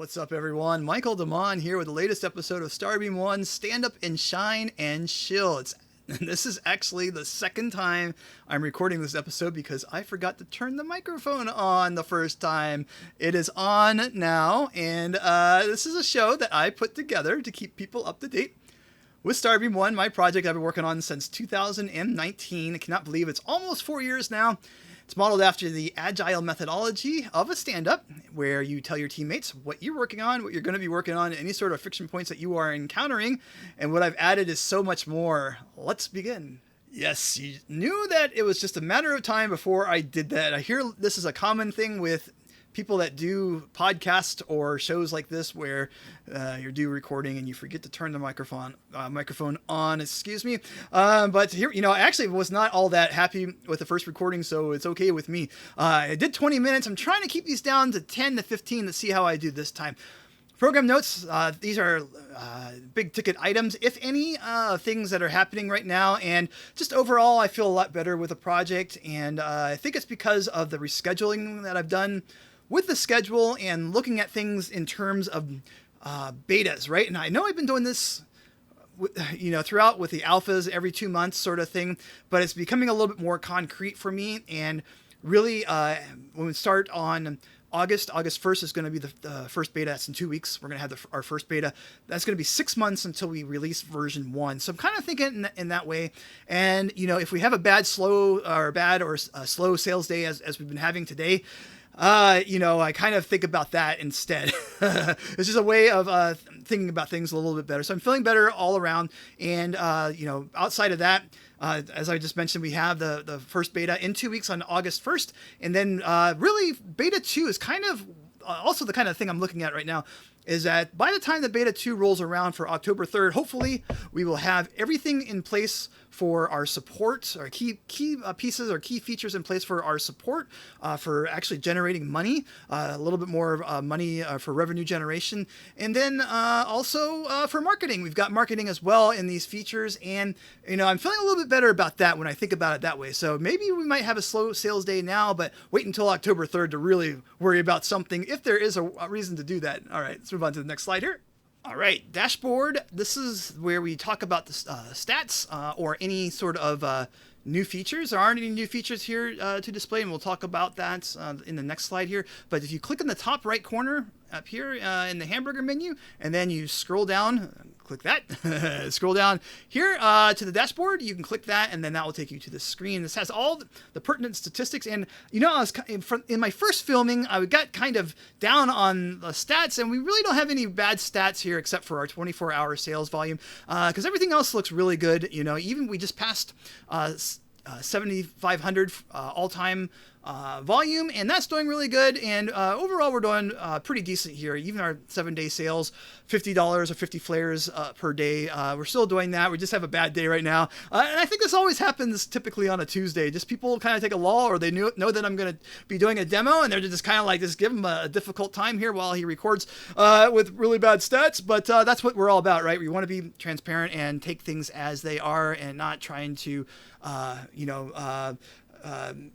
What's up, everyone? Michael Damon here with the latest episode of Starbeam.one, Stand Up and Shine and Shill. This is actually the second time I'm recording this episode because I forgot to turn the microphone on the first time. It is on now, and this is a show that I put together to keep people up to date with Starbeam.one, my project I've been working on since 2019. I cannot believe it's almost 4 years now. It's modeled after the agile methodology of a stand-up, where you tell your teammates what you're working on, what you're going to be working on, any sort of friction points that you are encountering, and what I've added is so much more. Let's begin. Yes, you knew that it was just a matter of time before I did that. I hear this is a common thing with people that do podcasts or shows like this where you do recording and you forget to turn the microphone on, excuse me. But here, I actually was not all that happy with the first recording, so it's okay with me. I did 20 minutes. I'm trying to keep these down to 10 to 15 to see how I do this time. Program notes, these are big ticket items, if any, things that are happening right now. And just overall, I feel a lot better with the project. And I think it's because of the rescheduling that I've done with the schedule and looking at things in terms of betas, right? And I know I've been doing this, throughout with the alphas every 2 months sort of thing, but it's becoming a little bit more concrete for me. And really, when we start on August 1st is going to be the first beta. That's in 2 weeks. We're going to have our first beta. That's going to be 6 months until we release version 1. So I'm kind of thinking in that way. And, if we have a slow sales day as we've been having today, I kind of think about that instead. It's just a way of thinking about things a little bit better. So I'm feeling better all around. And, outside of that, as I just mentioned, we have the first beta in 2 weeks on August 1st. And then really beta 2 is kind of also the kind of thing I'm looking at right now, is that by the time the beta 2 rolls around for October 3rd, hopefully we will have everything in place for our support, our key pieces or key features in place for our support, for actually generating money, a little bit more money for revenue generation. And then also for marketing. We've got marketing as well in these features. And, I'm feeling a little bit better about that when I think about it that way. So maybe we might have a slow sales day now, but wait until October 3rd to really worry about something if there is a reason to do that. All right, let's move on to the next slide here. All right, dashboard. This is where we talk about the stats or any sort of new features. There aren't any new features here to display, and we'll talk about that in the next slide here. But if you click in the top right corner up here in the hamburger menu, and then you scroll down, click that, scroll down here to the dashboard, you can click that, and then that will take you to the screen. This has all the pertinent statistics. And, I was in my first filming, I got kind of down on the stats, and we really don't have any bad stats here except for our 24-hour sales volume, because everything else looks really good. Even we just passed 7,500 all-time volume, and that's doing really good. And overall, we're doing pretty decent here. Even our 7-day sales, $50 or 50 flares per day. We're still doing that. We just have a bad day right now. And I think this always happens typically on a Tuesday. Just people kind of take a lull, or they know that I'm going to be doing a demo, and they're just kind of like, just give him a difficult time here while he records with really bad stats. But that's what we're all about, right? We want to be transparent and take things as they are and not trying to,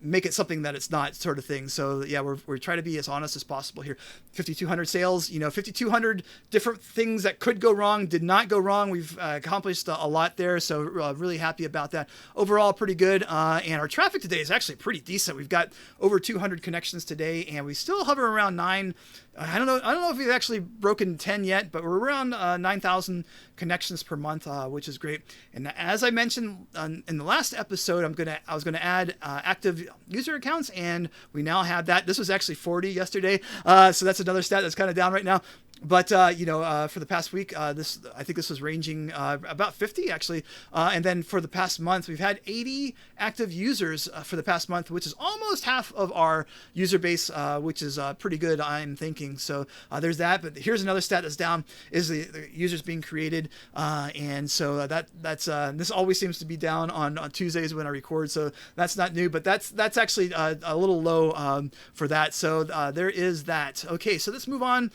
make it something that it's not, sort of thing. So yeah, we're trying to be as honest as possible here. 5,200 sales, 5,200 different things that could go wrong, did not go wrong. We've accomplished a lot there. So really happy about that. Overall, pretty good. And our traffic today is actually pretty decent. We've got over 200 connections today, and we still hover around 9. I don't know if we've actually broken 10 yet, but we're around 9,000 connections per month, which is great. And as I mentioned in the last episode, I was gonna add active user accounts, and we now have that. This was actually 40 yesterday, so that's another stat that's kind of down right now. But, for the past week, I think this was ranging about 50, actually. And then for the past month, we've had 80 active users for the past month, which is almost half of our user base, which is pretty good, I'm thinking. So there's that. But here's another stat that's down, is the users being created. And so that's this always seems to be down on Tuesdays when I record. So that's not new, but that's actually a little low for that. So there is that. Okay, so let's move on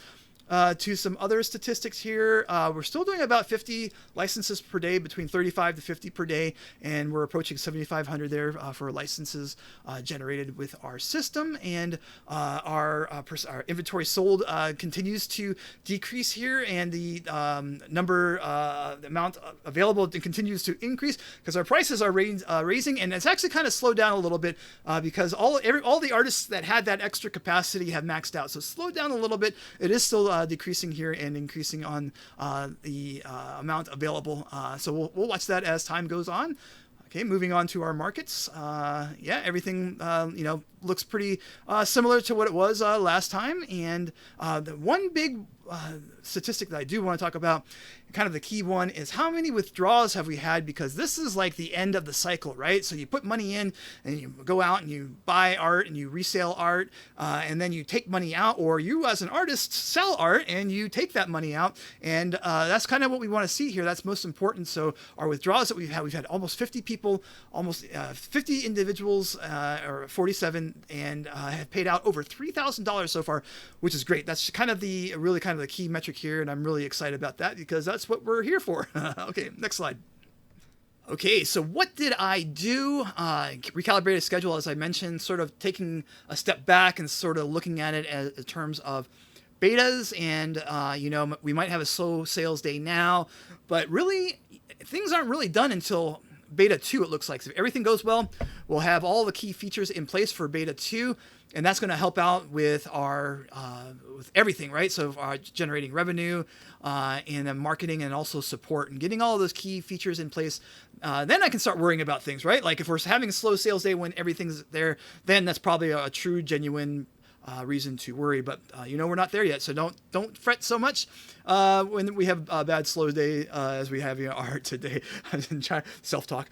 to some other statistics here. We're still doing about 50 licenses per day, between 35 to 50 per day, and we're approaching 7,500 there for licenses generated with our system. And our inventory sold continues to decrease here, and the the amount available continues to increase because our prices are raising, and it's actually kind of slowed down a little bit because all the artists that had that extra capacity have maxed out. So it's slowed down a little bit. It is still decreasing here and increasing on the amount available. So we'll watch that as time goes on. Okay, moving on to our markets. Yeah, everything looks pretty similar to what it was last time. And the one big statistic that I do want to talk about, kind of the key one, is how many withdrawals have we had, because this is like the end of the cycle, right? So you put money in and you go out and you buy art and you resell art, and then you take money out, or you as an artist sell art and you take that money out, and that's kind of what we want to see here. That's most important. So our withdrawals that we've had almost 50 people, almost 50 individuals, or 47, and have paid out over $3,000 so far, which is great. That's kind of the key metric here, and I'm really excited about that because that's what we're here for. Okay, next slide. Okay, so what did I do? Recalibrated schedule, as I mentioned, sort of taking a step back and sort of looking at it in terms of betas, and we might have a slow sales day now, but really things aren't really done until beta 2, it looks like. So if everything goes well, we'll have all the key features in place for beta 2, and that's going to help out with our with everything, right? So generating revenue, and then marketing, and also support, and getting all of those key features in place. Then I can start worrying about things, right? Like if we're having a slow sales day when everything's there, then that's probably a true, genuine reason to worry. But we're not there yet, so don't fret so much when we have a bad slow day as we have art today. I'm trying self-talk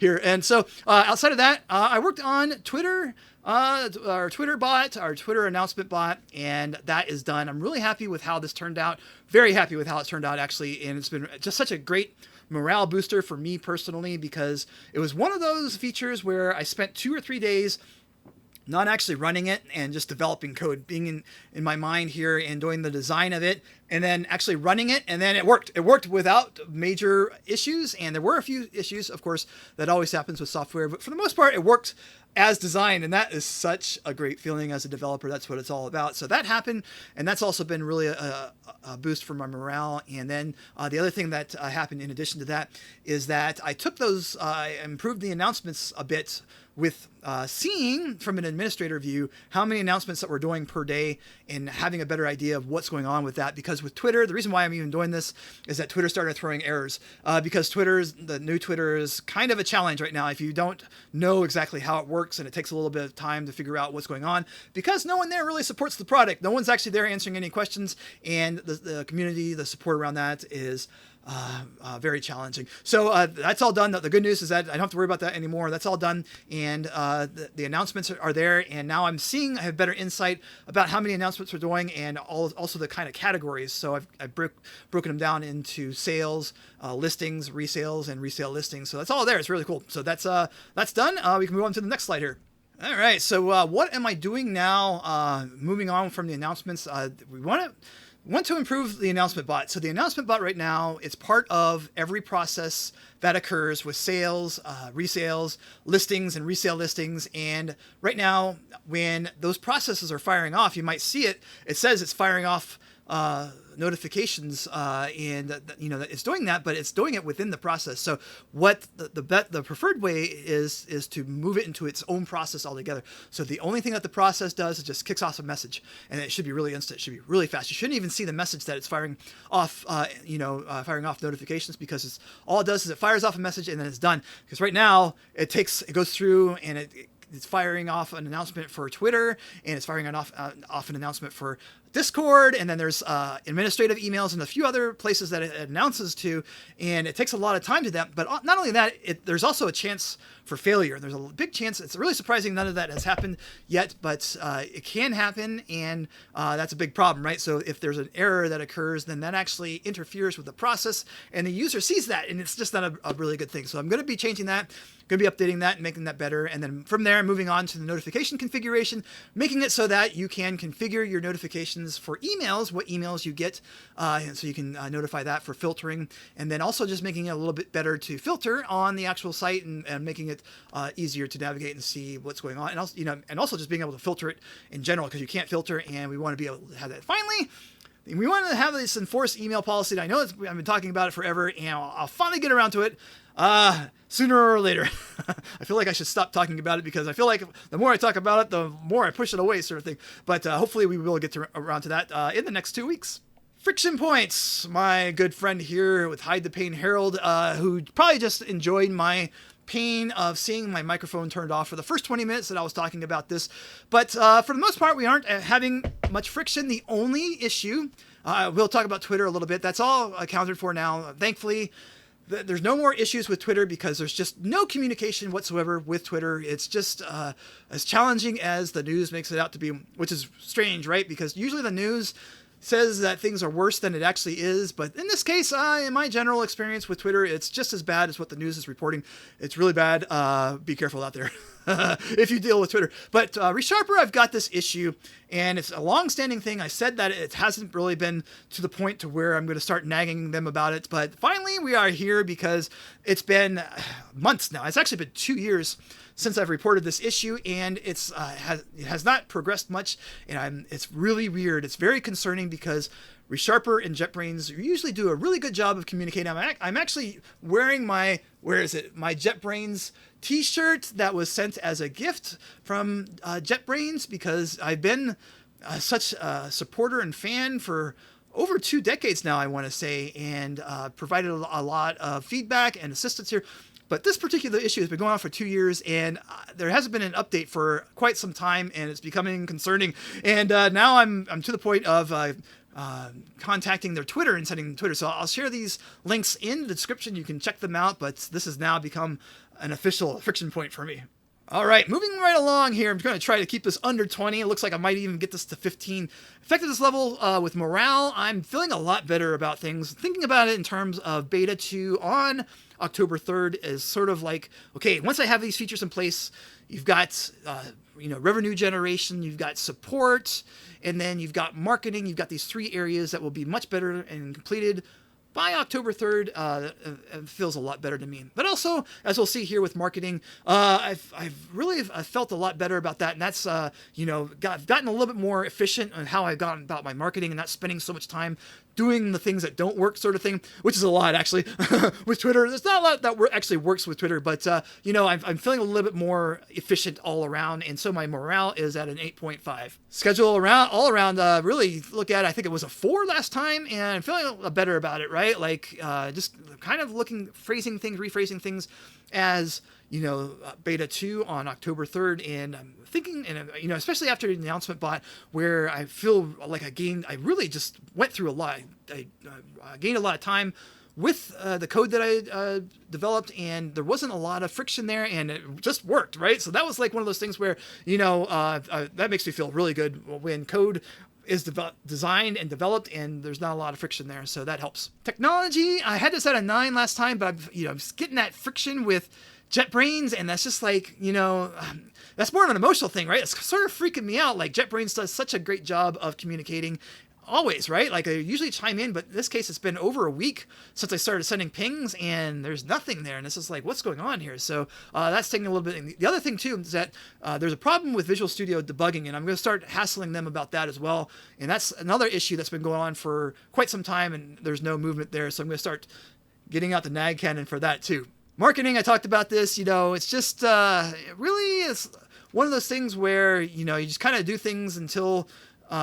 here. And so outside of that, I worked on Twitter, our Twitter bot, our Twitter announcement bot, and that is done. I'm really happy with how this turned out. Very happy with how it turned out, actually, and it's been just such a great morale booster for me personally, because it was one of those features where I spent 2 or 3 days not actually running it and just developing code, being in my mind here and doing the design of it, and then actually running it, and then it worked. It worked without major issues, and there were a few issues, of course, that always happens with software, but for the most part, it worked as designed, and that is such a great feeling as a developer. That's what it's all about. So that happened, and that's also been really a boost for my morale. And then the other thing that happened in addition to that is that I took those, improved the announcements a bit with seeing from an administrator view how many announcements that we're doing per day, and having a better idea of what's going on with that. Because with Twitter, the reason why I'm even doing this is that Twitter started throwing errors, because the new Twitter is kind of a challenge right now if you don't know exactly how it works, and it takes a little bit of time to figure out what's going on, because no one there really supports the product. No one's actually there answering any questions, and the community, the support around that is very challenging. So that's all done. The good news is that I don't have to worry about that anymore. That's all done, and the announcements are there, and now I have better insight about how many announcements we're doing, and also the kind of categories. So I've broken them down into sales, listings, resales, and resale listings. So that's all there. It's really cool. So that's done. We can move on to the next slide here. All right, so what am I doing now? Moving on from the announcements, we want to improve the announcement bot. So the announcement bot right now, it's part of every process that occurs with sales, resales, listings, and resale listings. And right now, when those processes are firing off, you might see it. It says it's firing off notifications, and that it's doing that, but it's doing it within the process. So what the preferred way is to move it into its own process altogether. So the only thing that the process does is just kicks off a message, and it should be really instant. It should be really fast. You shouldn't even see the message that it's firing off, firing off notifications, because all it does is it fires off a message and then it's done. Because right now it goes through and it's firing off an announcement for Twitter, and it's firing off an announcement for Discord, and then there's administrative emails and a few other places that it announces to, and it takes a lot of time to that. But not only that, there's also a chance for failure. There's a big chance. It's really surprising none of that has happened yet, but it can happen, and that's a big problem, right? So if there's an error that occurs, then that actually interferes with the process, and the user sees that, and it's just not a really good thing. So I'm going to be changing that. Going to be updating that and making that better, and then from there moving on to the notification configuration, making it so that you can configure your notifications notifications for emails, what emails you get, and so you can notify that for filtering, and then also just making it a little bit better to filter on the actual site and making it easier to navigate and see what's going on, and also just being able to filter it in general, because you can't filter, and we want to be able to have that. Finally, we want to have this enforced email policy. I know I've been talking about it forever, and I'll finally get around to it sooner or later. I feel like I should stop talking about it, because I feel like the more I talk about it, the more I push it away, sort of thing. But hopefully we will get around to that in the next 2 weeks. Friction points. My good friend here with Hide the Pain Harold, who probably just enjoyed my pain of seeing my microphone turned off for the first 20 minutes that I was talking about this. But for the most part, we aren't having much friction. The only issue, we'll talk about Twitter a little bit. That's all accounted for now. Thankfully, there's no more issues with Twitter, because there's just no communication whatsoever with Twitter. It's just as challenging as the news makes it out to be, which is strange, right? Because usually the news says that things are worse than it actually is. But in this case, in my general experience with Twitter, it's just as bad as what the news is reporting. It's really bad. Be careful out there if you deal with Twitter. But ReSharper, I've got this issue, and it's a long-standing thing. I said that it hasn't really been to the point to where I'm going to start nagging them about it. But finally, we are here, because it's been months now. It's actually been 2 years since I've reported this issue, and it has not progressed much, and it's really weird. It's very concerning, because ReSharper and JetBrains usually do a really good job of communicating. I'm actually wearing my JetBrains t-shirt that was sent as a gift from JetBrains, because I've been such a supporter and fan for over 2 decades now, I want to say, and provided a lot of feedback and assistance here. But this particular issue has been going on for 2 years, and there hasn't been an update for quite some time, and it's becoming concerning. And now I'm to the point of contacting their Twitter and sending them Twitter. So I'll share these links in the description. You can check them out, but this has now become an official friction point for me. All right, moving right along here. I'm going to try to keep this under 20. It looks like I might even get this to 15. Effectiveness level with morale, I'm feeling a lot better about things. Thinking about it in terms of beta 2 on October 3rd is sort of like, okay, once I have these features in place, you've got revenue generation, you've got support, and then you've got marketing. You've got these 3 areas that will be much better and completed by October 3rd. It feels a lot better to me. But also, as we'll see here with marketing, I've really felt a lot better about that. And that's, gotten a little bit more efficient on how I've gone about my marketing, and not spending so much time doing the things that don't work, sort of thing, which is a lot, actually, with Twitter. There's not a lot that actually works with Twitter, but, I'm feeling a little bit more efficient all around, and so my morale is at an 8.5. Schedule all around, really look at it, I think it was a 4 last time, and I'm feeling better about it, right? Like, just kind of rephrasing things as, beta 2 on October 3rd, and I'm thinking, and especially after the announcement bot, where I feel like I really just went through a lot. I gained a lot of time with the code that I developed, and there wasn't a lot of friction there, and it just worked, right? So that was like one of those things where, that makes me feel really good when code is designed and developed and there's not a lot of friction there, so that helps. Technology, I had this at a 9 last time, but I'm just getting that friction with JetBrains, and that's just like, that's more of an emotional thing, right? It's sort of freaking me out. Like, JetBrains does such a great job of communicating always, right? Like, I usually chime in, but in this case, it's been over a week since I started sending pings, and there's nothing there. And this is like, what's going on here? So that's taking a little bit. And the other thing, too, is that there's a problem with Visual Studio debugging, and I'm going to start hassling them about that as well. And that's another issue that's been going on for quite some time, and there's no movement there. So I'm going to start getting out the nag cannon for that, too. Marketing, I talked about this, it's just, it really is one of those things where, you just kind of do things until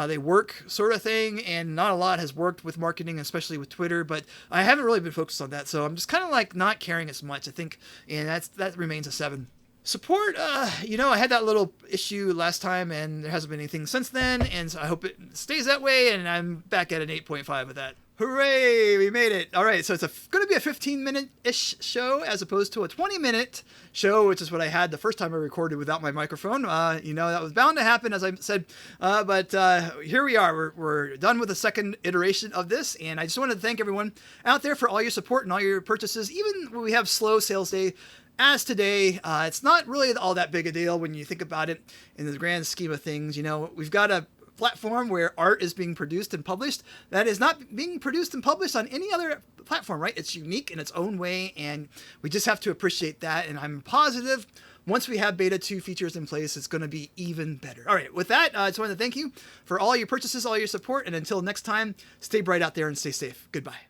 they work, sort of thing, and not a lot has worked with marketing, especially with Twitter, but I haven't really been focused on that, so I'm just kind of like not caring as much, I think, and that remains a 7. Support, I had that little issue last time, and there hasn't been anything since then, and so I hope it stays that way, and I'm back at an 8.5 with that. Hooray, we made it. All right, so it's going to be a 15-minute-ish show as opposed to a 20-minute show, which is what I had the first time I recorded without my microphone. That was bound to happen, as I said, but here we are. We're done with the second iteration of this, and I just wanted to thank everyone out there for all your support and all your purchases, even when we have slow sales day. As today, it's not really all that big a deal when you think about it in the grand scheme of things. We've got a platform where art is being produced and published that is not being produced and published on any other platform, right? It's unique in its own way, and we just have to appreciate that. And I'm positive once we have beta 2 features in place, it's going to be even better. All right, with that, I just wanted to thank you for all your purchases, all your support, and until next time, stay bright out there and stay safe. Goodbye.